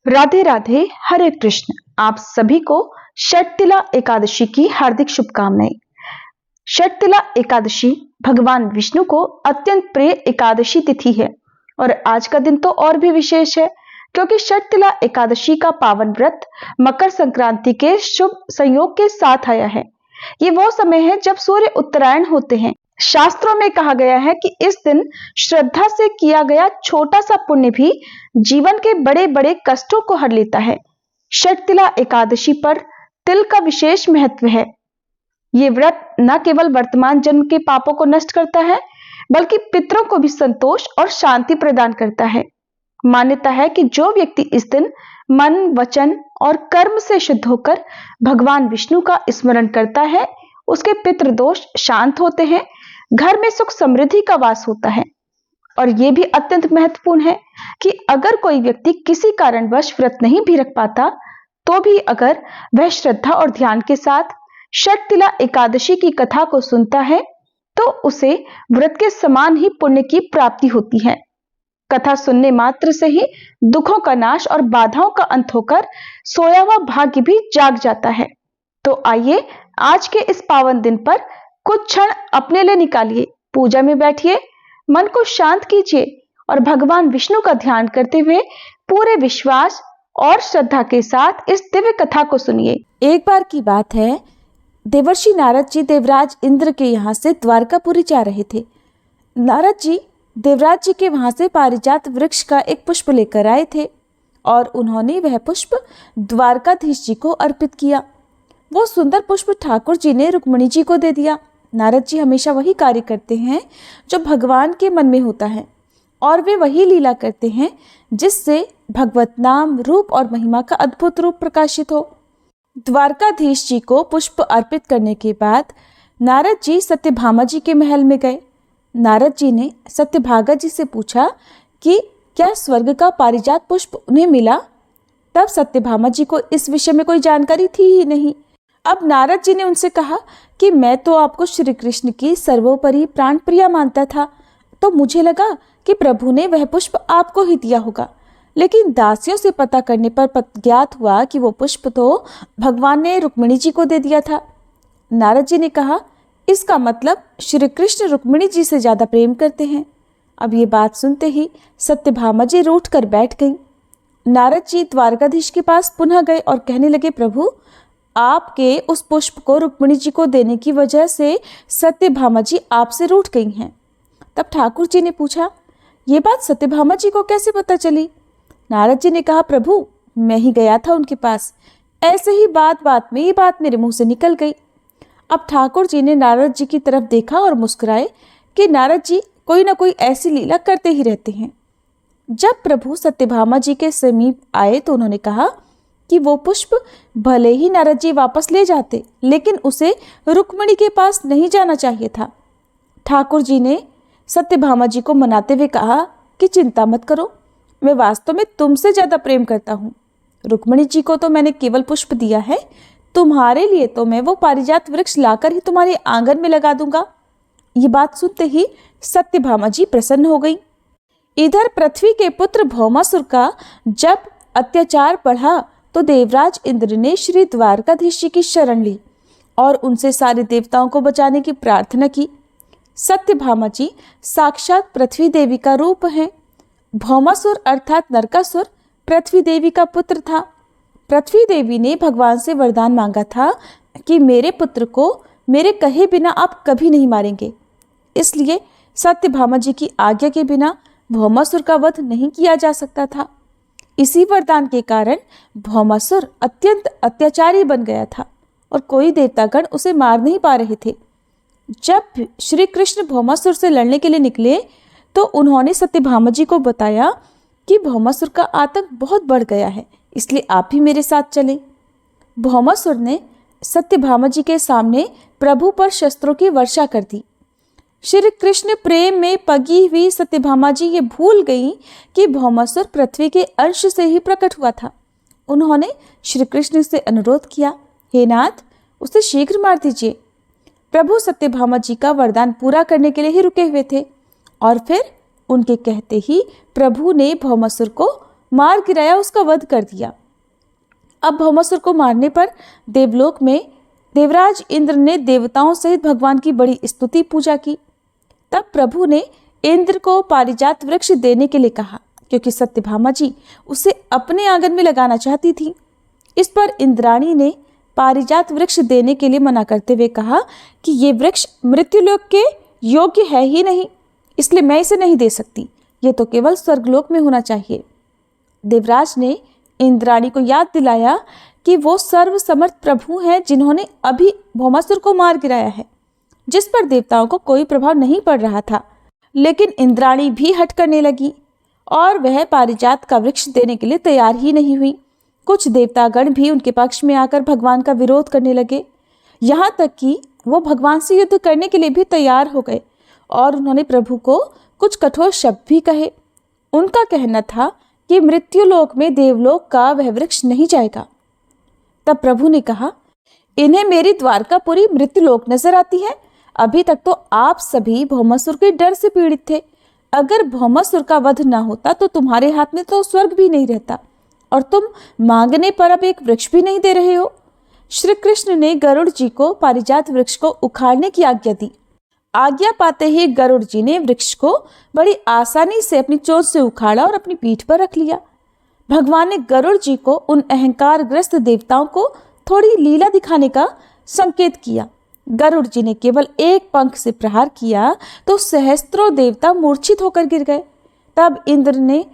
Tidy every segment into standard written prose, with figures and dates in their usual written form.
राधे राधे, हरे कृष्ण। आप सभी को षटतिला एकादशी की हार्दिक शुभकामनाएं। षटतिला एकादशी भगवान विष्णु को अत्यंत प्रिय एकादशी तिथि है और आज का दिन तो और भी विशेष है क्योंकि षटतिला एकादशी का पावन व्रत मकर संक्रांति के शुभ संयोग के साथ आया है। ये वो समय है जब सूर्य उत्तरायण होते हैं। शास्त्रों में कहा गया है कि इस दिन श्रद्धा से किया गया छोटा सा पुण्य भी जीवन के बड़े बड़े कष्टों को हर लेता है। षटतिला एकादशी पर तिल का विशेष महत्व है। ये व्रत न केवल वर्तमान जन्म के पापों को नष्ट करता है बल्कि पितरों को भी संतोष और शांति प्रदान करता है। मान्यता है कि जो व्यक्ति इस दिन मन, वचन और कर्म से शुद्ध होकर भगवान विष्णु का स्मरण करता है, उसके पितृदोष शांत होते हैं, घर में सुख समृद्धि का वास होता है। और यह भी अत्यंत महत्वपूर्ण है कि अगर कोई व्यक्ति किसी कारणवश व्रत नहीं भी रख पाता तो भी अगर वह श्रद्धा और ध्यान के साथ षटतिला एकादशी की कथा को सुनता है तो उसे व्रत के समान ही पुण्य की प्राप्ति होती है। कथा सुनने मात्र से ही दुखों का नाश और बाधाओं का अंत होकर सोया हुआ भाग्य भी जाग जाता है। तो आइए आज के इस पावन दिन पर कुछ क्षण अपने लिए निकालिए, पूजा में बैठिए, मन को शांत कीजिए और भगवान विष्णु का ध्यान करते हुए पूरे विश्वास और श्रद्धा के साथ इस दिव्य कथा को सुनिए। एक बार की बात है, देवर्षि नारद जी देवराज इंद्र के यहाँ से द्वारकापुरी जा रहे थे। नारद जी देवराज जी के वहां से पारिजात वृक्ष का एक पुष्प लेकर आए थे और उन्होंने वह पुष्प द्वारकाधीश जी को अर्पित किया। वो सुंदर पुष्प ठाकुर जी ने रुक्मिणी जी को दे दिया। नारद जी हमेशा वही कार्य करते हैं जो भगवान के मन में होता है और वे वही लीला करते हैं जिससे भगवत नाम, रूप और महिमा का अद्भुत रूप प्रकाशित हो। द्वारकाधीश जी को पुष्प अर्पित करने के बाद नारद जी सत्यभामा जी के महल में गए। नारद जी ने सत्यभागा जी से पूछा कि क्या स्वर्ग का पारिजात पुष्प उन्हें मिला। तब सत्यभामा जी को इस विषय में कोई जानकारी थी ही नहीं। अब नारद जी ने उनसे कहा कि मैं तो आपको श्री कृष्ण की सर्वोपरि प्राण प्रिया मानता था, तो मुझे लगा कि प्रभु ने वह पुष्प आपको ही दिया होगा, लेकिन दासियों से पता करने पर ज्ञात हुआ कि वो पुष्प तो भगवान ने रुक्मिणी जी को दे दिया था। नारद जी ने कहा, इसका मतलब श्री कृष्ण रुक्मिणी जी से ज्यादा प्रेम करते हैं। अब ये बात सुनते ही सत्यभामा जी रूठ कर बैठ गईं। नारद जी द्वारकाधीश के पास पुनः गए और कहने लगे, प्रभु आपके उस पुष्प को रुक्मिणी जी को देने की वजह से सत्यभामा जी आपसे रूठ गई हैं। तब ठाकुर जी ने पूछा, ये बात सत्यभामा जी को कैसे पता चली। नारद जी ने कहा, प्रभु मैं ही गया था उनके पास, ऐसे ही बात बात में ये बात मेरे मुंह से निकल गई। अब ठाकुर जी ने नारद जी की तरफ देखा और मुस्कुराए कि नारद जी कोई ना कोई ऐसी लीला करते ही रहते हैं। जब प्रभु सत्यभामा जी के समीप आए तो उन्होंने कहा कि वो पुष्प भले ही नारद जी वापस ले जाते, लेकिन उसे रुक्मिणी के पास नहीं जाना चाहिए था। ठाकुर जी ने सत्यभामा जी को मनाते हुए कहा कि चिंता मत करो, मैं वास्तव में तुमसे ज्यादा प्रेम करता हूँ। रुक्मिणी जी को तो मैंने केवल पुष्प दिया है, तुम्हारे लिए तो मैं वो पारिजात वृक्ष लाकर ही तुम्हारे आंगन में लगा दूंगा। ये बात सुनते ही सत्यभामा जी प्रसन्न हो गई। इधर पृथ्वी के पुत्र भौमासुर का जब अत्याचार बढ़ा तो देवराज इंद्र ने श्री द्वारकाधीश जी की शरण ली और उनसे सारे देवताओं को बचाने की प्रार्थना की। सत्यभामा जी साक्षात पृथ्वी देवी का रूप हैं। भौमासुर अर्थात नरकासुर पृथ्वी देवी का पुत्र था। पृथ्वी देवी ने भगवान से वरदान मांगा था कि मेरे पुत्र को मेरे कहे बिना आप कभी नहीं मारेंगे। इसलिए सत्यभामा जी की आज्ञा के बिना भौमासुर का वध नहीं किया जा सकता था। इसी वरदान के कारण भौमासुर अत्यंत अत्याचारी बन गया था और कोई देवतागण उसे मार नहीं पा रहे थे। जब श्री कृष्ण भौमासुर से लड़ने के लिए निकले तो उन्होंने सत्यभामा जी को बताया कि भौमासुर का आतंक बहुत बढ़ गया है, इसलिए आप भी मेरे साथ चलें। भौमासुर ने सत्यभामा जी के सामने प्रभु पर शस्त्रों की वर्षा कर दी। श्री कृष्ण प्रेम में पगी हुई सत्यभामा जी ये भूल गई कि भौमासुर पृथ्वी के अंश से ही प्रकट हुआ था। उन्होंने श्री कृष्ण से अनुरोध किया, हे नाथ उसे शीघ्र मार दीजिए। प्रभु सत्यभामा जी का वरदान पूरा करने के लिए ही रुके हुए थे और फिर उनके कहते ही प्रभु ने भौमासुर को मार गिराया, उसका वध कर दिया। अब भौमासुर को मारने पर देवलोक में देवराज इंद्र ने देवताओं सहित भगवान की बड़ी स्तुति पूजा की। तब प्रभु ने इंद्र को पारिजात वृक्ष देने के लिए कहा, क्योंकि सत्यभामा जी उसे अपने आंगन में लगाना चाहती थी। इस पर इंद्राणी ने पारिजात वृक्ष देने के लिए मना करते हुए कहा कि ये वृक्ष मृत्युलोक के योग्य है ही नहीं, इसलिए मैं इसे नहीं दे सकती, ये तो केवल स्वर्गलोक में होना चाहिए। देवराज ने इंद्राणी को याद दिलाया कि वो सर्वसमर्थ प्रभु हैं, जिन्होंने अभी भौमासुर को मार गिराया है, जिस पर देवताओं को कोई प्रभाव नहीं पड़ रहा था। लेकिन इंद्राणी भी हट करने लगी और वह पारिजात का वृक्ष देने के लिए तैयार ही नहीं हुई। कुछ देवतागण भी उनके पक्ष में आकर भगवान का विरोध करने लगे, यहाँ तक कि वो भगवान से युद्ध करने के लिए भी तैयार हो गए और उन्होंने प्रभु को कुछ कठोर शब्द भी कहे। उनका कहना था कि मृत्युलोक में देवलोक का वह वृक्ष नहीं जाएगा। तब प्रभु ने कहा, इन्हें मेरी द्वारकापुरी मृत्युलोक नजर आती है। अभी तक तो आप सभी भौमासुर के डर से पीड़ित थे। अगर भौमासुर का वध न होता तो तुम्हारे हाथ में तो स्वर्ग भी नहीं रहता, और तुम मांगने पर अब एक वृक्ष भी नहीं दे रहे हो। श्री कृष्ण ने गरुड़ जी को पारिजात वृक्ष को उखाड़ने की आज्ञा दी। आज्ञा पाते ही गरुड़ जी ने वृक्ष को बड़ी आसानी से अपनी चोंच से उखाड़ा और अपनी पीठ पर रख लिया। भगवान ने गरुड़ जी को उन अहंकारग्रस्त देवताओं को थोड़ी लीला दिखाने का संकेत किया। गरुड़ जी ने केवल एक पंख से प्रहार किया तो सहस्त्रों देवता मूर्छित होकर गिर गए। तब इंद्र ने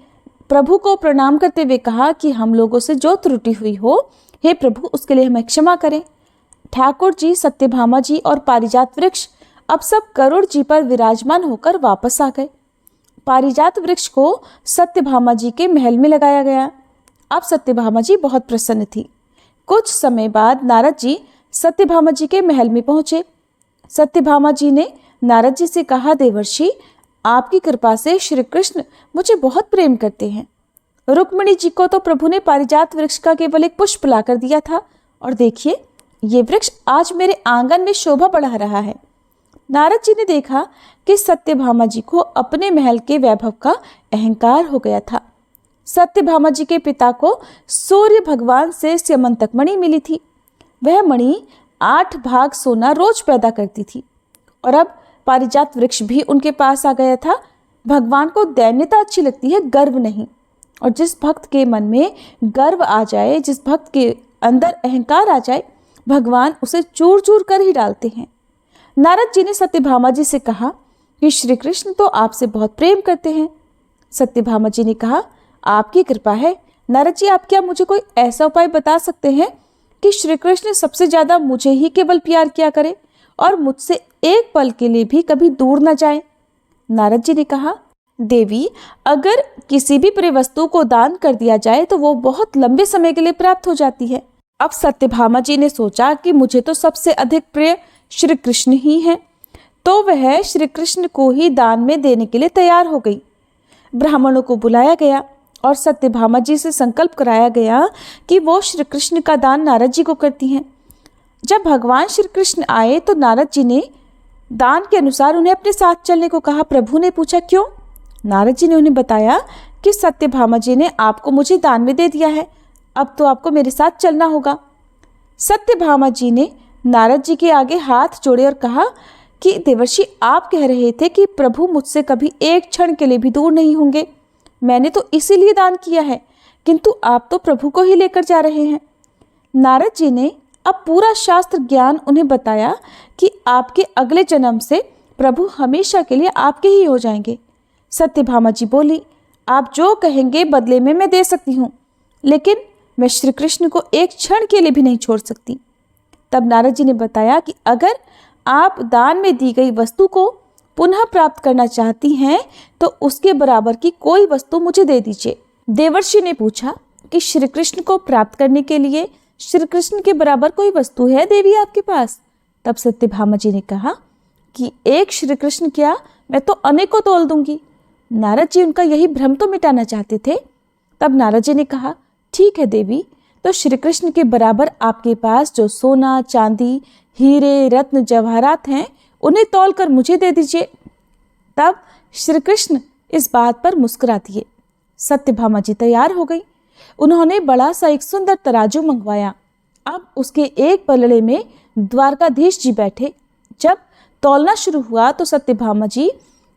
प्रभु को प्रणाम करते हुए कहा कि हम लोगों से जो त्रुटि हुई हो, हे प्रभु, उसके लिए हमें क्षमा करें। ठाकुर जी, सत्यभामा जी और पारिजात वृक्ष अब सब गरुड़ जी पर विराजमान होकर वापस आ गए। पारिजात वृक्ष को सत्यभामा जी के महल में लगाया गया। अब सत्यभामा जी बहुत प्रसन्न थी। कुछ समय बाद नारद जी सत्यभामा जी के महल में पहुंचे। सत्यभामा जी ने नारद जी से कहा, देवर्षि, आपकी कृपा से श्री कृष्ण मुझे बहुत प्रेम करते हैं। रुक्मिणी जी को तो प्रभु ने पारिजात वृक्ष का केवल एक पुष्प लाकर दिया था, और देखिए ये वृक्ष आज मेरे आंगन में शोभा बढ़ा रहा है। नारद जी ने देखा कि सत्यभामा जी को अपने महल के वैभव का अहंकार हो गया था। सत्यभामा जी के पिता को सूर्य भगवान से स्यमंतक मणि मिली थी। वह मणि 8 भाग सोना रोज पैदा करती थी, और अब पारिजात वृक्ष भी उनके पास आ गया था। भगवान को दैन्यता अच्छी लगती है, गर्व नहीं। और जिस भक्त के मन में गर्व आ जाए, जिस भक्त के अंदर अहंकार आ जाए, भगवान उसे चूर चूर कर ही डालते हैं। नारद जी ने सत्यभामा जी से कहा कि श्री कृष्ण तो आपसे बहुत प्रेम करते हैं। सत्यभामा जी ने कहा, आपकी कृपा है नारद जी, आप क्या मुझे कोई ऐसा उपाय बता सकते हैं कि श्री कृष्ण सबसे ज्यादा मुझे ही केवल प्यार किया करे और मुझसे एक पल के लिए भी कभी दूर न जाए। नारद जी ने कहा, देवी, अगर किसी भी प्रिय वस्तु को दान कर दिया जाए तो वो बहुत लंबे समय के लिए प्राप्त हो जाती है। अब सत्यभामा जी ने सोचा कि मुझे तो सबसे अधिक प्रिय श्री कृष्ण ही हैं, तो वह श्री कृष्ण को ही दान में देने के लिए तैयार हो गई। ब्राह्मणों को बुलाया गया और सत्यभामा जी से संकल्प कराया गया कि वो श्री कृष्ण का दान नारद जी को करती हैं। जब भगवान श्री कृष्ण आए तो नारद जी ने दान के अनुसार उन्हें अपने साथ चलने को कहा। प्रभु ने पूछा, क्यों? नारद जी ने उन्हें बताया कि सत्यभामा जी ने आपको मुझे दान में दे दिया है, अब तो आपको मेरे साथ चलना होगा। सत्यभामा जी ने नारद जी के आगे हाथ जोड़े और कहा कि देवर्षि, आप कह रहे थे कि प्रभु मुझसे कभी एक क्षण के लिए भी दूर नहीं होंगे। मैंने तो इसीलिए दान किया है, किंतु आप तो प्रभु को ही लेकर जा रहे हैं। नारद जी ने अब पूरा शास्त्र ज्ञान उन्हें बताया कि आपके अगले जन्म से प्रभु हमेशा के लिए आपके ही हो जाएंगे। सत्यभामा जी बोली, आप जो कहेंगे बदले में मैं दे सकती हूँ, लेकिन मैं श्री कृष्ण को एक क्षण के लिए भी नहीं छोड़ सकती। तब नारद जी ने बताया कि अगर आप दान में दी गई वस्तु को पुनः प्राप्त करना चाहती हैं तो उसके बराबर की कोई वस्तु मुझे दे दीजिए। देवर्षि ने पूछा कि श्री कृष्ण को प्राप्त करने के लिए श्री कृष्ण के बराबर कोई वस्तु है देवी आपके पास? तब सत्यभामा जी ने कहा कि एक श्री कृष्ण क्या, मैं तो अनेकों तोल दूंगी। नारद जी उनका यही भ्रम तो मिटाना चाहते थे। तब नारद जी ने कहा, ठीक है देवी, तो श्री कृष्ण के बराबर आपके पास जो सोना, चांदी, हीरे, रत्न, जवाहरात हैं, उन्हें तौल कर मुझे दे दीजिए। तब श्री कृष्ण इस बात पर मुस्कुरा दिए। सत्यभामा जी तैयार हो गई। उन्होंने बड़ा सा एक सुंदर तराजू मंगवाया। अब उसके एक पलड़े में द्वारकाधीश जी बैठे। जब तौलना शुरू हुआ तो सत्यभामा जी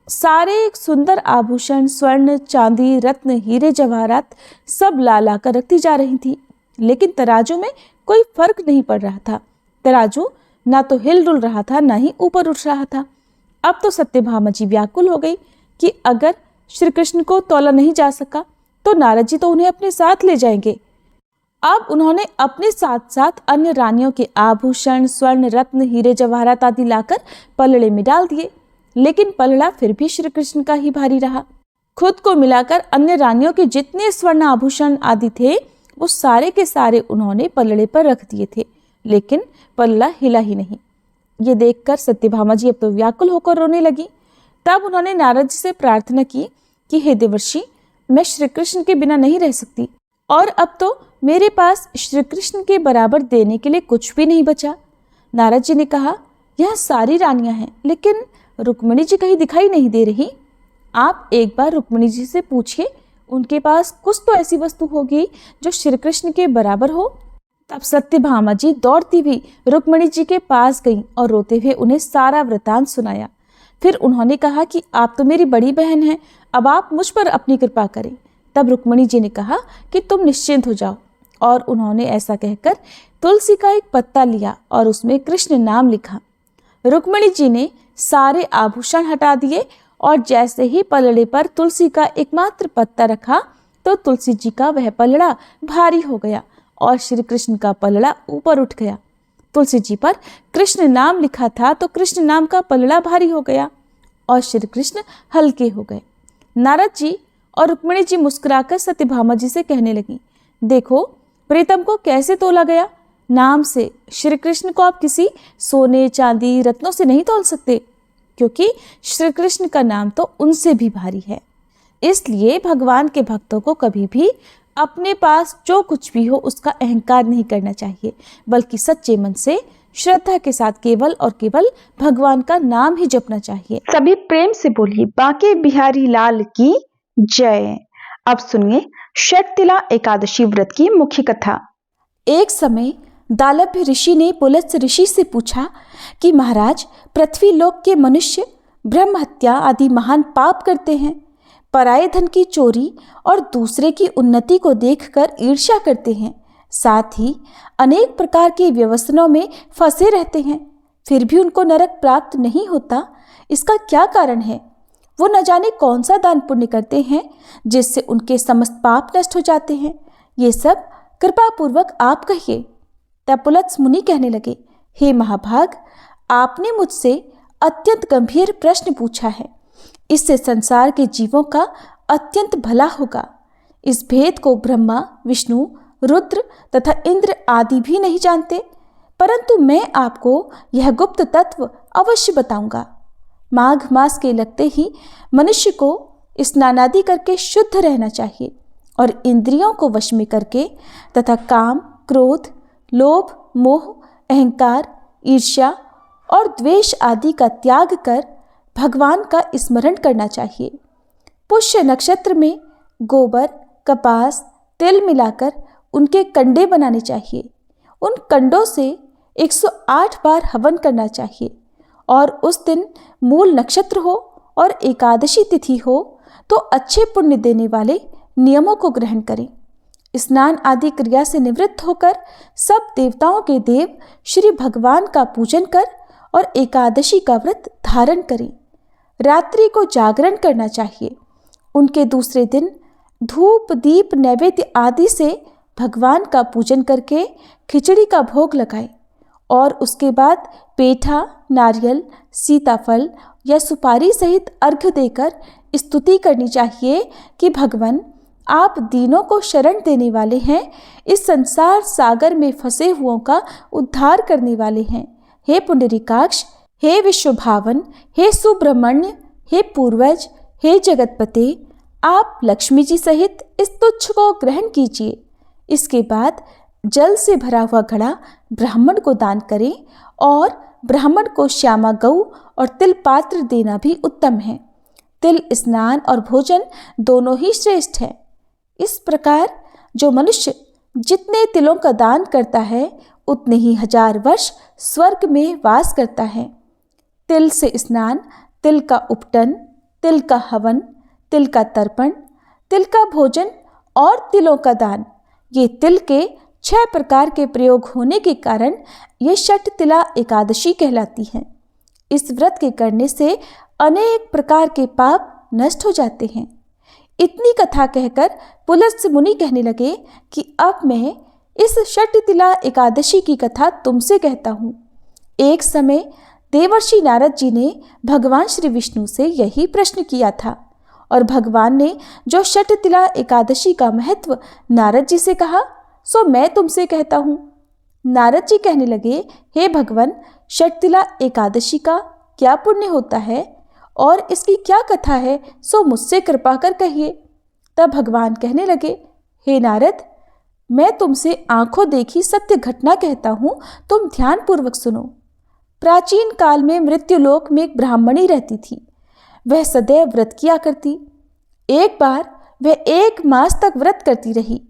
सारे एक सुंदर आभूषण, स्वर्ण, चांदी, रत्न, हीरे, जवाहरात सब ला ला कर रखती जा रही थी, लेकिन तराजू में कोई फर्क नहीं पड़ रहा था। तराजू ना तो हिल डुल रहा था, ना ही ऊपर उठ रहा था। अब तो सत्यभामा जी व्याकुल हो गई कि अगर श्री कृष्ण को तौला नहीं जा सका तो नारद जी तो उन्हें अपने साथ ले जाएंगे। अब उन्होंने अपने साथ साथ अन्य रानियों के आभूषण, स्वर्ण, रत्न, हीरे, जवाहरात आदि लाकर पलड़े में डाल दिए, लेकिन पलड़ा फिर भी श्री कृष्ण का ही भारी रहा। खुद को मिलाकर अन्य रानियों के जितने स्वर्ण आभूषण आदि थे वो सारे के सारे उन्होंने पलड़े पर रख दिए थे, लेकिन पलड़ा हिला ही नहीं। ये देखकर सत्यभामा जी अब तो व्याकुल होकर रोने लगी। तब उन्होंने नारद जी से प्रार्थना की कि हे देवर्षि, मैं श्री कृष्ण के बिना नहीं रह सकती और अब तो मेरे पास श्री कृष्ण के बराबर देने के लिए कुछ भी नहीं बचा। नारद जी ने कहा, यह सारी रानियां हैं, लेकिन रुक्मिणी जी कहीं दिखाई नहीं दे रही। आप एक बार रुक्मिणी जी से पूछिए, उनके पास कुछ तो ऐसी वस्तु होगी जो श्री कृष्ण के बराबर हो। तब सत्यभामा जी दौड़ती हुई रुक्मिणी जी के पास गई और रोते हुए उन्हें सारा वृतांत सुनाया। फिर उन्होंने कहा कि आप तो मेरी बड़ी बहन हैं, अब आप मुझ पर अपनी कृपा करें। तब रुक्मिणी जी ने कहा कि तुम निश्चिंत हो जाओ, और उन्होंने ऐसा कहकर तुलसी का एक पत्ता लिया और उसमें कृष्ण नाम लिखा। रुक्मिणी जी ने सारे आभूषण हटा दिए और जैसे ही पलड़े पर तुलसी का एकमात्र पत्ता रखा तो तुलसी जी का वह पलड़ा भारी हो गया और श्री कृष्ण का पलड़ा ऊपर उठ गया। तुलसी जी पर कृष्ण नाम लिखा था तो कृष्ण नाम का पलड़ा भारी हो गया और श्री कृष्ण हल्के हो गए। नारद जी और रुक्मिणी जी मुस्कुराकर सत्यभामा जी से कहने लगी, देखो प्रीतम को कैसे तोला गया। नाम से श्री कृष्ण को आप किसी सोने, चांदी, रत्नों से नहीं तोल सकते, क्योंकि श्री कृष्ण का नाम तो उनसे भी भारी है। इसलिए भगवान के भक्तों को कभी भी अपने पास जो कुछ भी हो उसका अहंकार नहीं करना चाहिए, बल्कि सच्चे मन से श्रद्धा के साथ केवल और केवल भगवान का नाम ही जपना चाहिए। सभी प्रेम से बोलिए बांके बिहारी लाल की जय। अब सुनिए षटतिला एकादशी व्रत की मुख्य कथा। एक समय दालभ्य ऋषि ने पुलत्स्य ऋषि से पूछा कि महाराज, पृथ्वी लोक के मनुष्य ब्रह्म हत्या आदि महान पाप करते हैं, पराये धन की चोरी और दूसरे की उन्नति को देखकर ईर्ष्या करते हैं, साथ ही अनेक प्रकार के व्यसनों में फंसे रहते हैं, फिर भी उनको नरक प्राप्त नहीं होता। इसका क्या कारण है? वो न जाने कौन सा दान पुण्य करते हैं जिससे उनके समस्त पाप नष्ट हो जाते हैं। ये सब कृपा पूर्वक आप कहिए। तब पुलत्स्य मुनि कहने लगे, हे महाभाग, आपने मुझसे अत्यंत गंभीर प्रश्न पूछा है। इससे संसार के जीवों का अत्यंत भला होगा। इस भेद को ब्रह्मा, विष्णु, रुद्र तथा इंद्र आदि भी नहीं जानते, परंतु मैं आपको यह गुप्त तत्व अवश्य बताऊंगा। माघ मास के लगते ही मनुष्य को स्नानादि करके शुद्ध रहना चाहिए और इंद्रियों को वश में करके तथा काम, क्रोध, लोभ, मोह, अहंकार, ईर्ष्या और द्वेष आदि का त्याग कर भगवान का स्मरण करना चाहिए। पुष्य नक्षत्र में गोबर, कपास, तिल मिलाकर उनके कंडे बनाने चाहिए। उन कंडों से 108 बार हवन करना चाहिए और उस दिन मूल नक्षत्र हो और एकादशी तिथि हो तो अच्छे पुण्य देने वाले नियमों को ग्रहण करें। स्नान आदि क्रिया से निवृत्त होकर सब देवताओं के देव श्री भगवान का पूजन कर और एकादशी का व्रत धारण करें। रात्रि को जागरण करना चाहिए। उनके दूसरे दिन धूप, दीप, नैवेद्य आदि से भगवान का पूजन करके खिचड़ी का भोग लगाएं और उसके बाद पेठा, नारियल, सीताफल या सुपारी सहित अर्घ्य देकर स्तुति करनी चाहिए कि भगवान, आप दीनों को शरण देने वाले हैं, इस संसार सागर में फंसे हुओं का उद्धार करने वाले हैं। हे पुंडरीकाक्ष, हे विश्वभावन, हे सुब्रह्मण्य, हे पूर्वज, हे जगतपते, आप लक्ष्मी जी सहित इस तुच्छ को ग्रहण कीजिए। इसके बाद जल से भरा हुआ घड़ा ब्राह्मण को दान करें और ब्राह्मण को श्यामा गौ और तिल पात्र देना भी उत्तम है। तिल स्नान और भोजन दोनों ही श्रेष्ठ है। इस प्रकार जो मनुष्य जितने तिलों का दान करता है उतने ही 1000 वर्ष स्वर्ग में वास करता है। तिल से स्नान, तिल का उपटन, तिल का हवन, तिल का तर्पण, तिल का भोजन और तिलों का दान, ये तिल के 6 प्रकार के प्रयोग होने के कारण ये षटतिला एकादशी कहलाती है। इस व्रत के करने से अनेक प्रकार के पाप नष्ट हो जाते हैं। इतनी कथा कहकर पुलत्स्य मुनि कहने लगे कि अब मैं इस षटतिला एकादशी की कथा तुमसे कहता हूँ। एक समय देवर्षि नारद जी ने भगवान श्री विष्णु से यही प्रश्न किया था और भगवान ने जो षटतिला एकादशी का महत्व नारद जी से कहा सो मैं तुमसे कहता हूँ। नारद जी कहने लगे, हे भगवान, षटतिला एकादशी का क्या पुण्य होता है और इसकी क्या कथा है, सो मुझसे कृपा कर कहिए। तब भगवान कहने लगे, हे नारद, मैं तुमसे आंखों देखी सत्य घटना कहता हूँ, तुम ध्यान पूर्वक सुनो। प्राचीन काल में मृत्युलोक में एक ब्राह्मणी रहती थी। वह सदैव व्रत किया करती। एक बार वह 1 मास तक व्रत करती रही।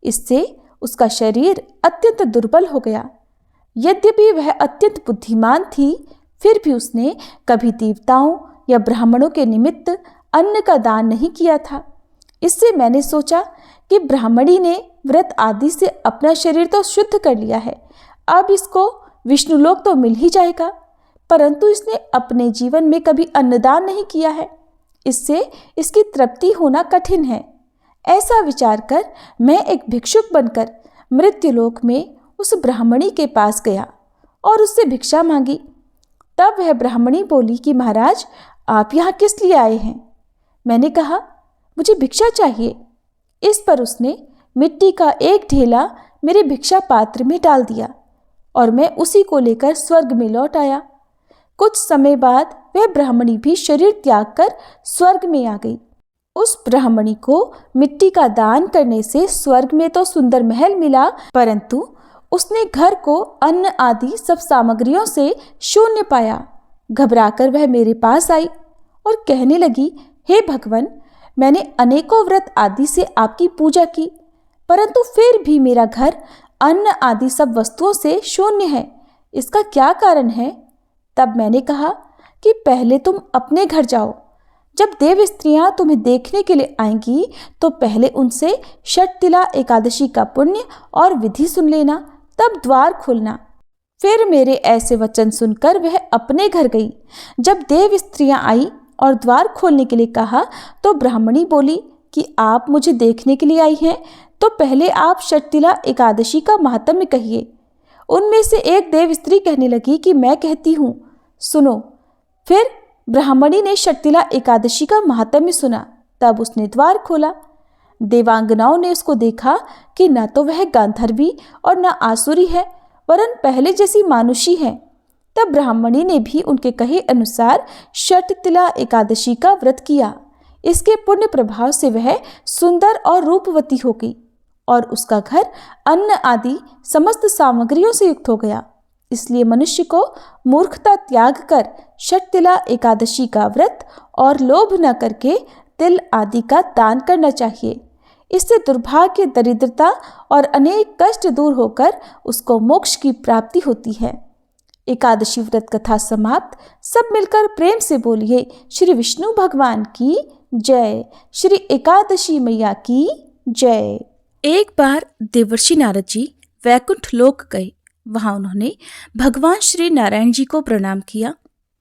इससे उसका शरीर अत्यंत दुर्बल हो गया। यद्यपि वह अत्यंत बुद्धिमान थी, फिर भी उसने कभी देवताओं या ब्राह्मणों के निमित्त अन्न का दान नहीं किया था। इससे मैंने सोचा कि ब्राह्मणी ने व्रत आदि से अपना शरीर तो शुद्ध कर लिया है, अब इसको विष्णुलोक तो मिल ही जाएगा, परंतु इसने अपने जीवन में कभी अन्नदान नहीं किया है, इससे इसकी तृप्ति होना कठिन है। ऐसा विचार कर मैं एक भिक्षुक बनकर मृत्युलोक में उस ब्राह्मणी के पास गया और उससे भिक्षा मांगी। तब वह ब्राह्मणी बोली कि महाराज, आप यहाँ किस लिए आए हैं? मैंने कहा, मुझे भिक्षा चाहिए। इस पर उसने मिट्टी का एक ढेला मेरे भिक्षा पात्र में डाल दिया और मैं उसी को लेकर स्वर्ग में लौट आया। कुछ समय बाद वह ब्राह्मणी भी शरीर त्याग कर स्वर्ग में आ गई। उस ब्राह्मणी को मिट्टी का दान करने से स्वर्ग में तो सुंदर महल मिला, परंतु उसने घर को अन्न आदि सब सामग्रियों से शून्य पाया। घबराकर वह मेरे पास आई और कहने लगी, हे भगवान, मैंने अनेकों व्रत आदि से आपकी पूजा की, परंतु फिर भी मेरा घर अन्न आदि सब वस्तुओं से शून्य है, इसका क्या कारण है? तब मैंने कहा कि पहले तुम अपने घर जाओ। जब देव स्त्रियां तुम्हें देखने के लिए आएंगी तो पहले उनसे षटतिला एकादशी का पुण्य और विधि सुन लेना, तब द्वार खोलना। फिर मेरे ऐसे वचन सुनकर वह अपने घर गई। जब देव स्त्रियां आई और द्वार खोलने के लिए कहा तो ब्राह्मणी बोली कि आप मुझे देखने के लिए आई हैं, तो पहले आप षटतिला एकादशी का महात्म्य कहिए। उनमें से एक देव स्त्री कहने लगी कि मैं कहती हूँ, सुनो। फिर ब्राह्मणी ने षटतिला एकादशी का महात्म्य सुना। तब उसने द्वार खोला। देवांगनाओं ने उसको देखा कि न तो वह गांधर्वी और न आसुरी है, वरन पहले जैसी मानुषी है। तब ब्राह्मणी ने भी उनके कहे अनुसार षटतिला एकादशी का व्रत किया। इसके पुण्य प्रभाव से वह सुंदर और रूपवती हो गई और उसका घर अन्न आदि समस्त सामग्रियों से युक्त हो गया। इसलिए मनुष्य को मूर्खता त्याग कर षटतिला एकादशी का व्रत और लोभ न करके तिल आदि का दान करना चाहिए। इससे दुर्भाग्य, दरिद्रता और अनेक कष्ट दूर होकर उसको मोक्ष की प्राप्ति होती है। एकादशी व्रत कथा समाप्त। सब मिलकर प्रेम से बोलिए, श्री विष्णु भगवान की जय, श्री एकादशी मैया की जय। एक बार देवर्षि नारद जी वैकुंठ लोक गए। वहां उन्होंने भगवान श्री नारायण जी को प्रणाम किया।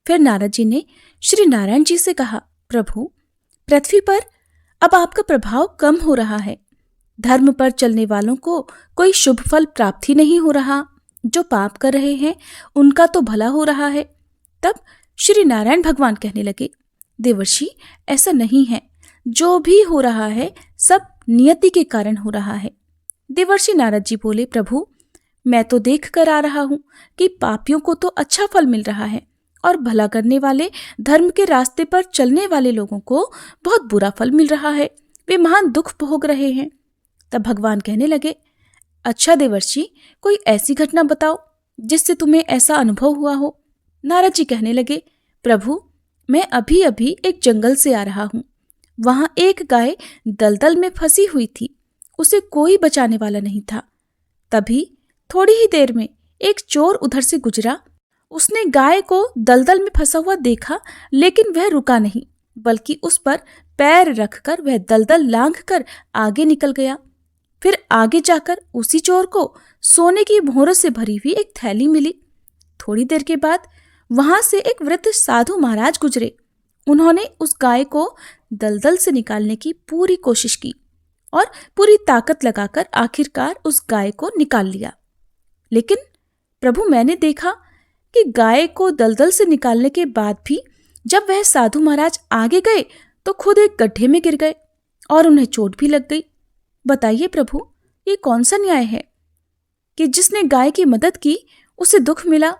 फिर नारद जी ने श्री नारायण जी से कहा, प्रभु, पृथ्वी पर अब आपका प्रभाव कम हो रहा है। धर्म पर चलने वालों को कोई शुभ फल प्राप्त ही नहीं हो रहा। जो पाप कर रहे हैं उनका तो भला हो रहा है। तब श्री नारायण भगवान कहने लगे, देवर्षि, ऐसा नहीं है। जो भी हो रहा है सब नियति के कारण हो रहा है। देवर्षि नारद जी बोले, प्रभु, मैं तो देख कर आ रहा हूं कि पापियों को तो अच्छा फल मिल रहा है और भला करने वाले, धर्म के रास्ते पर चलने वाले लोगों को बहुत बुरा फल मिल रहा है। वे महान दुख भोग रहे हैं। तब भगवान कहने लगे, अच्छा देवर्षि, कोई ऐसी घटना बताओ जिससे तुम्हें ऐसा अनुभव हुआ हो। नारद जी कहने लगे, प्रभु, मैं अभी अभी एक जंगल से आ रहा हूँ। वहां एक गाय दलदल में फंसी हुई थी। उसे कोई बचाने वाला नहीं था। तभी थोड़ी ही देर में एक चोर उधर से गुजरा। उसने गाय को दलदल में फंसा हुआ देखा, लेकिन वह रुका नहीं, बल्कि उस पर पैर रखकर वह दलदल लांघकर आगे निकल गया। फिर आगे जाकर उसी चोर को सोने की मोहरों से भरी हुई एक थैली मिली। थोड़ी देर के बाद वहां से एक वृद्ध साधु महाराज गुजरे। उन्होंने उस गाय को दलदल से निकालने की पूरी कोशिश की और पूरी ताकत लगाकर आखिरकार उस गाय को निकाल लिया। लेकिन प्रभु, मैंने देखा कि गाय को दलदल से निकालने के बाद भी जब वह साधु महाराज आगे गए तो खुद एक गड्ढे में गिर गए और उन्हें चोट भी लग गई। बताइए प्रभु, ये कौन सा न्याय है कि जिसने गाय की मदद की उसे दुख मिला,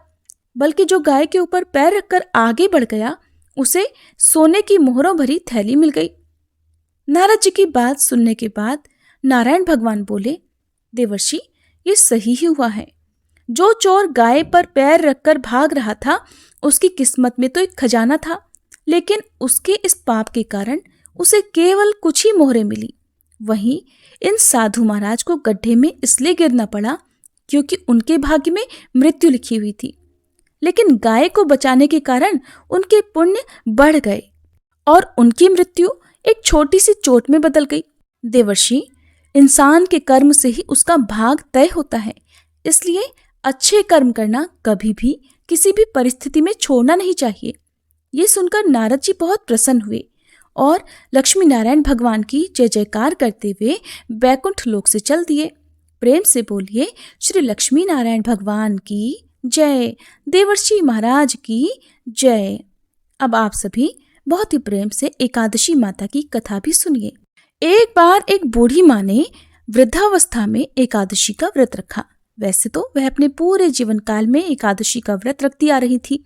बल्कि जो गाय के ऊपर पैर रखकर आगे बढ़ गया उसे सोने की मोहरों भरी थैली मिल गई। नारद जी की बात सुनने के बाद नारायण भगवान बोले, देवर्षि, ये सही ही हुआ है। जो चोर गाय पर पैर रखकर भाग रहा था उसकी किस्मत में तो एक खजाना था, लेकिन उसके इस पाप के कारण उसे केवल कुछ ही मोहरें मिली। वहीं इन साधु महाराज को गड्ढे में इसलिए गिरना पड़ा क्योंकि उनके भाग्य में मृत्यु लिखी हुई थी, लेकिन गाय को बचाने के कारण उनके पुण्य बढ़ गए और उनकी मृत्यु एक छोटी सी चोट में बदल गई। देवर्षि, इंसान के कर्म से ही उसका भाग तय होता है, इसलिए अच्छे कर्म करना कभी भी किसी भी परिस्थिति में छोड़ना नहीं चाहिए। ये सुनकर नारद जी बहुत प्रसन्न हुए और लक्ष्मी नारायण भगवान की जय जयकार करते हुए बैकुंठ लोक से चल दिए। प्रेम से बोलिए, श्री लक्ष्मी नारायण भगवान की जय, देवर्षि महाराज की जय। अब आप सभी बहुत ही प्रेम से एकादशी माता की कथा भी सुनिए। एक बार एक बूढ़ी माँ ने वृद्धावस्था में एकादशी का व्रत रखा। वैसे तो वह अपने पूरे जीवन काल में एकादशी का व्रत रखती आ रही थी,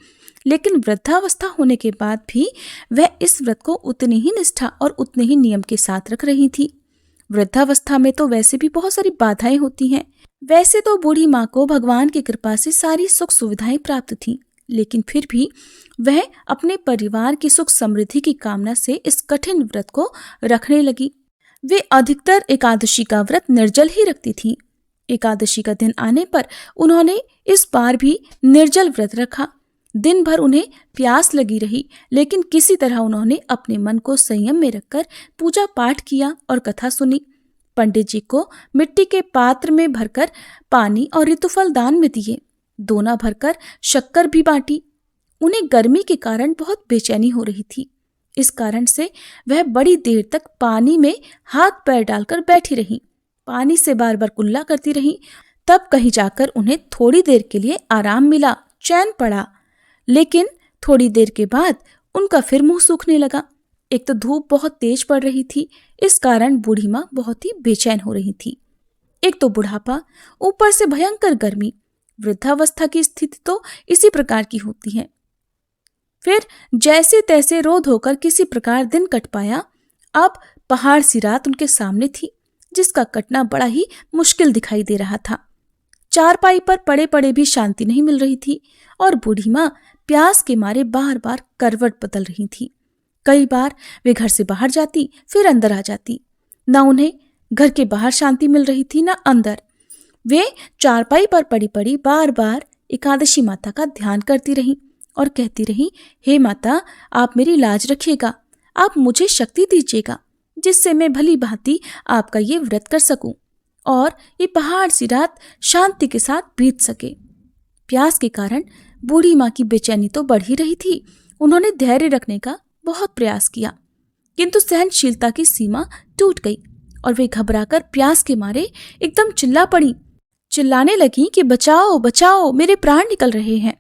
लेकिन वृद्धावस्था होने के बाद भी वह इस व्रत को उतनी ही निष्ठा और उतने ही नियम के साथ रख रही थी। वृद्धावस्था में तो वैसे भी बहुत सारी बाधाएं होती हैं। वैसे तो बूढ़ी माँ को भगवान की कृपा से सारी सुख सुविधाएं प्राप्त थीं, लेकिन फिर भी वह अपने परिवार की सुख समृद्धि की कामना से इस कठिन व्रत को रखने लगी। वे अधिकतर एकादशी का व्रत निर्जल ही रखती थीं। एकादशी का दिन आने पर उन्होंने इस बार भी निर्जल व्रत रखा। दिन भर उन्हें प्यास लगी रही, लेकिन किसी तरह उन्होंने अपने मन को संयम में रखकर पूजा पाठ किया और कथा सुनी। पंडित जी को मिट्टी के पात्र में भरकर पानी और ऋतुफल दान में दिए। दोना भरकर शक्कर भी बांटी। उन्हें गर्मी के कारण बहुत बेचैनी हो रही थी। इस कारण से वह बड़ी देर तक पानी में हाथ पैर डालकर बैठी रही, पानी से बार बार कुल्ला करती रही। तब कहीं जाकर उन्हें थोड़ी देर के लिए आराम मिला, चैन पड़ा, लेकिन थोड़ी देर के बाद उनका फिर मुंह सूखने लगा। एक तो धूप बहुत तेज पड़ रही थी, इस कारण बूढ़ी माँ बहुत ही बेचैन हो रही थी। एक तो बुढ़ापा, ऊपर से भयंकर गर्मी। वृद्धावस्था की स्थिति तो इसी प्रकार की होती है। फिर जैसे तैसे रो धोकर किसी प्रकार दिन कट पाया। अब पहाड़ सी रात उनके सामने थी, जिसका कटना बड़ा ही मुश्किल दिखाई दे रहा था। चारपाई पर पड़े पड़े भी शांति नहीं मिल रही थी और बूढ़ी माँ प्यास के मारे बार बार करवट बदल रही थी। कई बार वे घर से बाहर जाती, फिर अंदर आ जाती। न उन्हें घर के बाहर शांति मिल रही थी, न अंदर। वे चारपाई पर पड़ी पड़ी बार बार एकादशी माता का ध्यान करती रहीं और कहती रहीं, हे माता, आप मेरी लाज रखिएगा, आप मुझे शक्ति दीजिएगा, जिससे मैं भली भांति आपका ये व्रत कर सकूं और ये पहाड़ सी रात शांति के साथ बीत सके। प्यास के कारण बूढ़ी माँ की बेचैनी तो बढ़ ही रही थी। उन्होंने धैर्य रखने का बहुत प्रयास किया, किंतु सहनशीलता की सीमा टूट गई और वे घबराकर प्यास के मारे एकदम चिल्ला पड़ी। चिल्लाने लगी कि बचाओ बचाओ, मेरे प्राण निकल रहे हैं।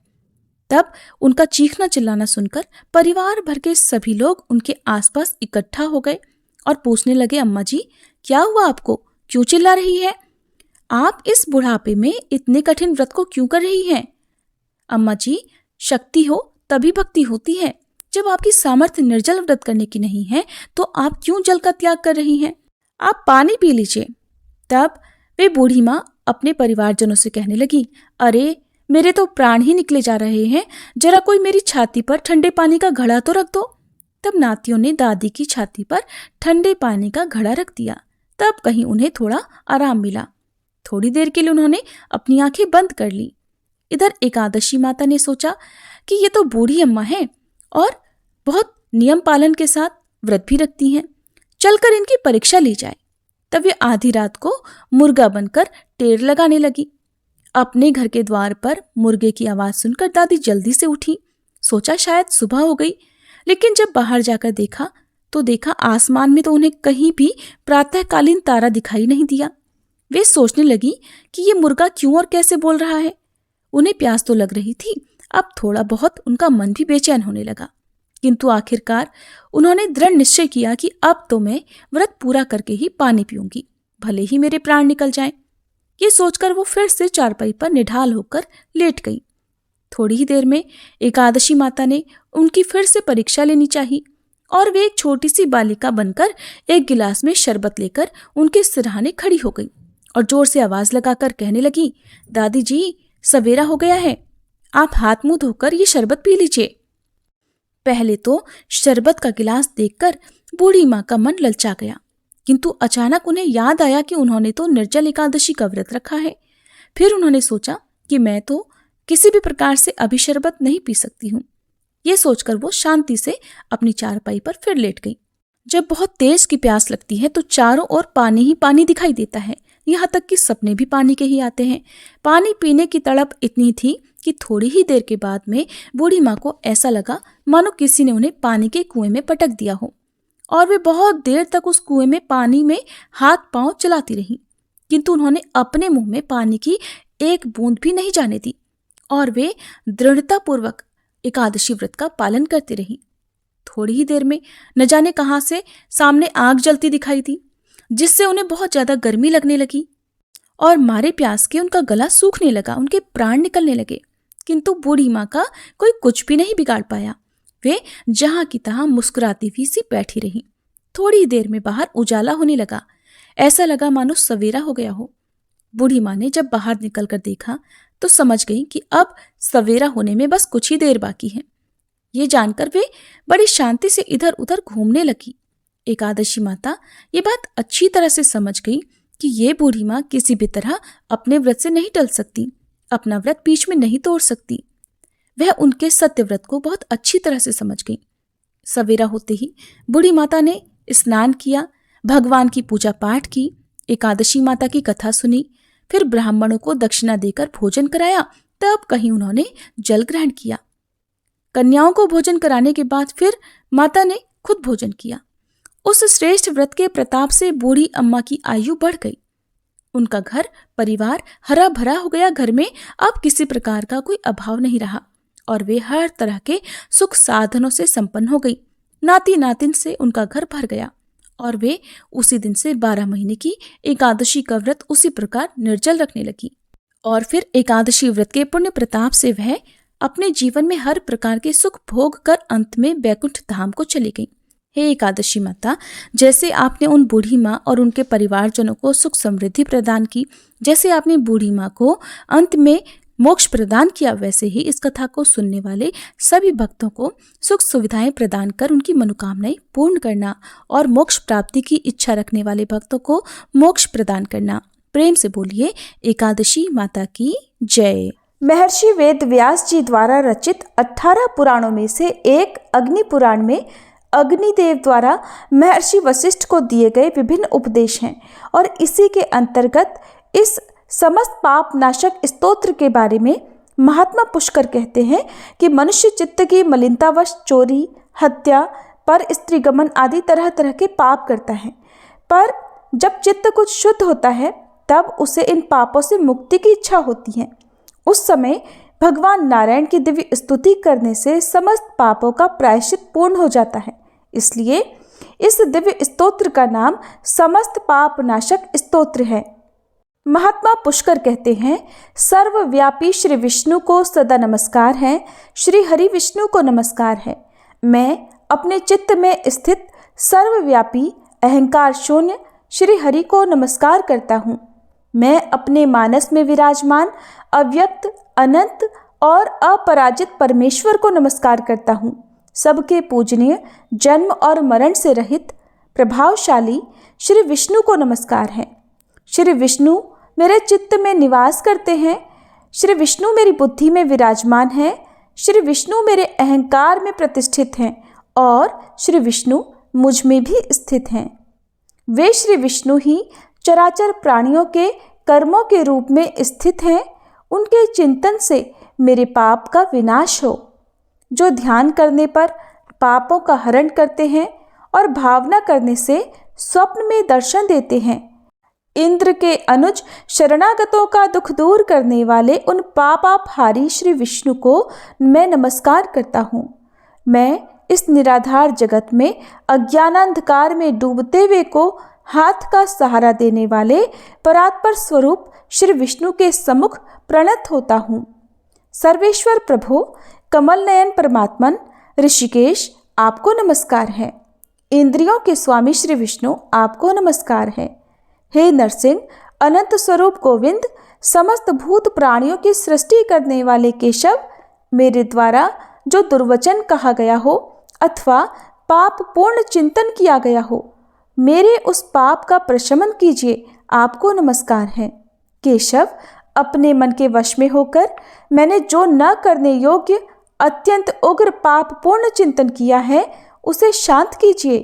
तब उनका चीखना चिल्लाना सुनकर परिवार भर के सभी लोग उनके आसपास इकट्ठा हो गए और पूछने लगे, अम्मा जी, क्या हुआ आपको? क्यों चिल्ला रही है? आप इस बुढ़ापे में इतने कठिन व्रत को क्यों कर रही हैं? अम्मा जी, शक्ति हो तभी भक्ति होती है। जब आपकी सामर्थ्य निर्जल व्रत करने की नहीं है तो आप क्यों जल का त्याग कर रही हैं? आप पानी पी लीजिए। तब वे बूढ़ी माँ अपने परिवारजनों से कहने लगी, अरे मेरे तो प्राण ही निकले जा रहे हैं, जरा कोई मेरी छाती पर ठंडे पानी का घड़ा तो रख दो। तब नातियों ने दादी की छाती पर ठंडे पानी का घड़ा रख दिया। तब कहीं उन्हें थोड़ा आराम मिला। थोड़ी देर के लिए उन्होंने अपनी आंखें बंद कर ली। इधर एकादशी माता ने सोचा कि ये तो बूढ़ी अम्मा है और बहुत नियम पालन के साथ व्रत भी रखती हैं, चलकर इनकी परीक्षा ली जाए। तब वे आधी रात को मुर्गा बनकर टेर लगाने लगी। अपने घर के द्वार पर मुर्गे की आवाज सुनकर दादी जल्दी से उठी। सोचा शायद सुबह हो गई, लेकिन जब बाहर जाकर देखा तो देखा आसमान में तो उन्हें कहीं भी प्रातःकालीन तारा दिखाई नहीं दिया। वे सोचने लगी कि ये मुर्गा क्यों और कैसे बोल रहा है। उन्हें प्यास तो लग रही थी, अब थोड़ा बहुत उनका मन भी बेचैन होने लगा, किंतु आखिरकार उन्होंने दृढ़ निश्चय किया कि अब तो मैं व्रत पूरा करके ही पानी पीऊंगी, भले ही मेरे प्राण निकल जाएं। ये सोचकर वो फिर से चारपाई पर निढाल होकर लेट गई। थोड़ी ही देर में एकादशी माता ने उनकी फिर से परीक्षा लेनी चाहिए और वे एक छोटी सी बालिका बनकर एक गिलास में शरबत लेकर उनके सिरहाने खड़ी हो गई और जोर से आवाज लगाकर कहने लगी, दादी जी, सवेरा हो गया है, आप हाथ मुंह धोकर ये शरबत पी लीजिए। पहले तो शरबत का गिलास देखकर बूढ़ी माँ का मन ललचा गया, किंतु अचानक उन्हें याद आया कि उन्होंने तो निर्जल एकादशी का व्रत रखा है। फिर उन्होंने सोचा कि मैं तो किसी भी प्रकार से अभी शरबत नहीं पी सकती हूँ। ये सोचकर वो शांति से अपनी चारपाई पर फिर लेट गई। जब बहुत तेज की प्यास लगती है तो चारों ओर पानी ही पानी दिखाई देता है, यहाँ तक कि सपने भी पानी के ही आते हैं। पानी पीने की तड़प इतनी थी कि थोड़ी ही देर के बाद में बूढ़ी माँ को ऐसा लगा मानो किसी ने उन्हें पानी के कुएं में पटक दिया हो, और वे बहुत देर तक उस कुएं में पानी में हाथ पांव चलाती रहीं, किंतु उन्होंने अपने मुंह में पानी की एक बूंद भी नहीं जाने दी और वे दृढ़तापूर्वक एकादशी व्रत का पालन करती रहीं। थोड़ी ही देर में न जाने कहां से सामने आग जलती दिखाई दी, जिससे उन्हें बहुत ज्यादा गर्मी लगने लगी और मारे प्यास के उनका गला सूखने लगा, उनके प्राण निकलने लगे। किंतु बूढ़ी माँ का कोई कुछ भी नहीं बिगाड़ पाया। वे जहां की तहां मुस्कुराती हुई सी बैठी रही। थोड़ी देर में बाहर उजाला होने लगा, ऐसा लगा मानो सवेरा हो गया हो। बूढ़ी माँ ने जब बाहर निकलकर देखा तो समझ गई कि अब सवेरा होने में बस कुछ ही देर बाकी है। ये जानकर वे बड़ी शांति से इधर उधर घूमने लगी। एकादशी माता ये बात अच्छी तरह से समझ गई कि ये बूढ़ी माँ किसी भी तरह अपने व्रत से नहीं टल सकती, अपना व्रत बीच में नहीं तोड़ सकती। वह उनके सत्य व्रत को बहुत अच्छी तरह से समझ गई। सवेरा होते ही बूढ़ी माता ने स्नान किया, भगवान की पूजा पाठ की, एकादशी माता की कथा सुनी, फिर ब्राह्मणों को दक्षिणा देकर भोजन कराया। तब कहीं उन्होंने जल ग्रहण किया। कन्याओं को भोजन कराने के बाद फिर माता ने खुद भोजन किया। उस श्रेष्ठ व्रत के प्रताप से बूढ़ी अम्मा की आयु बढ़ गई। उनका घर परिवार हरा भरा हो गया। घर में अब किसी प्रकार का कोई अभाव नहीं रहा और वे हर तरह के सुख साधनों से संपन्न हो गई। नाती नातिन से उनका घर भर गया और वे उसी दिन से 12 महीने की एकादशी का व्रत उसी प्रकार निर्जल रखने लगी। और फिर एकादशी व्रत के पुण्य प्रताप से वह अपने जीवन में हर प्रकार के सुख भोग कर अंत में बैकुंठ धाम को चली गई। हे एकादशी माता, जैसे आपने उन बूढ़ी माँ और उनके परिवारजनों को सुख समृद्धि प्रदान की, जैसे आपने बूढ़ी माँ को अंत में मोक्ष प्रदान किया, वैसे ही इस कथा को सुनने वाले सभी भक्तों को सुख सुविधाएं प्रदान कर उनकी मनोकामनाएं पूर्ण करना और मोक्ष प्राप्ति की इच्छा रखने वाले भक्तों को मोक्ष प्रदान करना। प्रेम से बोलिए एकादशी माता की जय। महर्षि वेद व्यास जी द्वारा रचित 18 पुराणों में से एक अग्नि पुराण में अग्निदेव द्वारा महर्षि वशिष्ठ को दिए गए विभिन्न उपदेश हैं और इसी के अंतर्गत इस समस्त पाप नाशक स्तोत्र के बारे में महात्मा पुष्कर कहते हैं कि मनुष्य चित्त की मलिनतावश चोरी, हत्या, पर स्त्री गमन आदि तरह तरह के पाप करता है, पर जब चित्त कुछ शुद्ध होता है तब उसे इन पापों से मुक्ति की इच्छा होती है। उस समय भगवान नारायण की दिव्य स्तुति करने से समस्त पापों का प्रायश्चित पूर्ण हो जाता है। इसलिए इस दिव्य स्तोत्र का नाम समस्त पाप नाशक स्तोत्र है। महात्मा पुष्कर कहते हैं, सर्वव्यापी श्री विष्णु को सदा नमस्कार है, श्री हरि विष्णु को नमस्कार है। मैं अपने चित्त में स्थित सर्वव्यापी अहंकार शून्य श्री हरि को नमस्कार करता हूँ। मैं अपने मानस में विराजमान अव्यक्त, अनंत और अपराजित परमेश्वर को नमस्कार करता हूँ। सबके पूजनीय, जन्म और मरण से रहित, प्रभावशाली श्री विष्णु को नमस्कार है। श्री विष्णु मेरे चित्त में निवास करते हैं। श्री विष्णु मेरी बुद्धि में विराजमान है। श्री विष्णु मेरे अहंकार में प्रतिष्ठित हैं और श्री विष्णु मुझ में भी स्थित हैं। वे श्री विष्णु ही चराचर प्राणियों के कर्मों के रूप में स्थित हैं। उनके चिंतन से मेरे पाप का विनाश हो। जो ध्यान करने पर पापों का हरण करते हैं और भावना करने से स्वप्न में दर्शन देते हैं। इंद्र के अनुज शरणागतों का दुख दूर करने वाले उन पापापहारी श्री विष्णु को मैं नमस्कार करता हूँ। मैं इस निराधार जगत में अज्ञानांधकार में डूबते हुए को हाथ का सहारा देने वाले परात्पर स्वरूप श्री विष्णु के सम्मुख प्रणत होता हूँ। सर्वेश्वर प्रभु, कमल नयन परमात्मन, ऋषिकेश, आपको नमस्कार है। इंद्रियों के स्वामी श्री विष्णु, आपको नमस्कार है। हे नरसिंह, अनंत स्वरूप गोविंद, समस्त भूत प्राणियों की सृष्टि करने वाले केशव, मेरे द्वारा जो दुर्वचन कहा गया हो अथवा पाप पूर्ण चिंतन किया गया हो, मेरे उस पाप का प्रशमन कीजिए, आपको नमस्कार है। केशव, अपने मन के वश में होकर मैंने जो न करने योग्य अत्यंत उग्र पाप पूर्ण चिंतन किया है, उसे शांत कीजिए।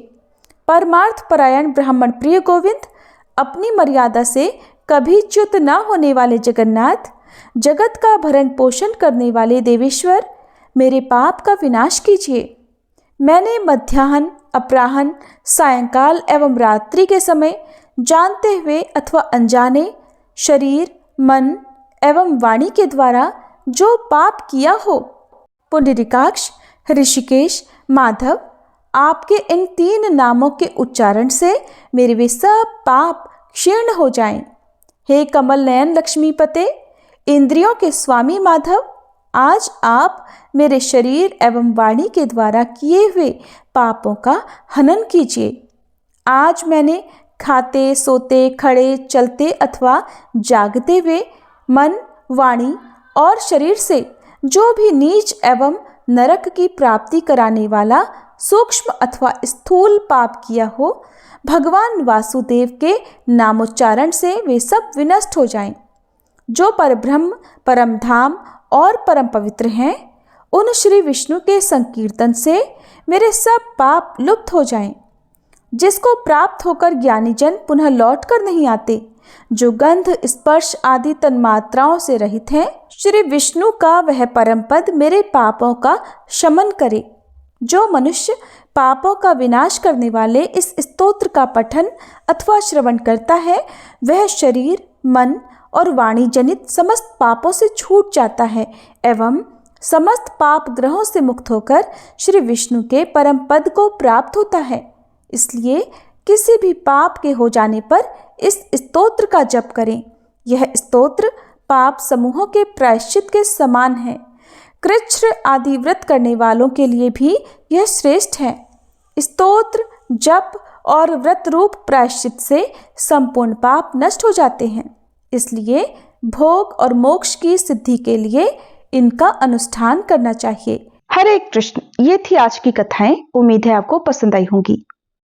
परमार्थ परायण ब्राह्मण प्रिय गोविंद, अपनी मर्यादा से कभी च्युत न होने वाले जगन्नाथ, जगत का भरण पोषण करने वाले देवेश्वर, मेरे पाप का विनाश कीजिए। मैंने मध्याह्न, अपराह्न, सायंकाल एवं रात्रि के समय जानते हुए अथवा अनजाने शरीर, मन एवं वाणी के द्वारा जो पाप किया हो, पुंडरीकाक्ष, ऋषिकेश, माधव, आपके इन 3 नामों के उच्चारण से मेरे वे सब पाप क्षीण हो जाएं। हे कमल नयन लक्ष्मीपते, इंद्रियों के स्वामी माधव, आज आप मेरे शरीर एवं वाणी के द्वारा किए हुए पापों का हनन कीजिए। आज मैंने खाते, सोते, खड़े, चलते अथवा जागते हुए मन, वाणी और शरीर से जो भी नीच एवं नरक की प्राप्ति कराने वाला सूक्ष्म अथवा स्थूल पाप किया हो, भगवान वासुदेव के नामोच्चारण से वे सब विनष्ट हो जाएं। जो परब्रह्म, परम धाम और परम पवित्र हैं, उन श्री विष्णु के संकीर्तन से मेरे सब पाप लुप्त हो जाएं। जिसको प्राप्त होकर ज्ञानी जन पुनः लौट कर नहीं आते, जो गंध, स्पर्श आदि तन्मात्राओं से रहित हैं, श्री विष्णु का वह परम पद मेरे पापों का शमन करे। जो मनुष्य पापों का विनाश करने वाले इस स्तोत्र का पठन अथवा श्रवण करता है, वह शरीर, मन और वाणी जनित समस्त पापों से छूट जाता है एवं समस्त पाप ग्रहों से मुक्त होकर श्री विष्णु के परम पद को प्राप्त होता है। इसलिए किसी भी पाप के हो जाने पर इस स्तोत्र का जप करें। यह स्तोत्र पाप समूहों के प्रायश्चित के समान है। कृच्छ्र आदि व्रत करने वालों के लिए भी यह श्रेष्ठ है। स्तोत्र, जप और व्रत रूप प्रायश्चित से संपूर्ण पाप नष्ट हो जाते हैं। इसलिए भोग और मोक्ष की सिद्धि के लिए इनका अनुष्ठान करना चाहिए। हरे कृष्ण। ये थी आज की कथाएं। उम्मीद है आपको पसंद आई होंगी।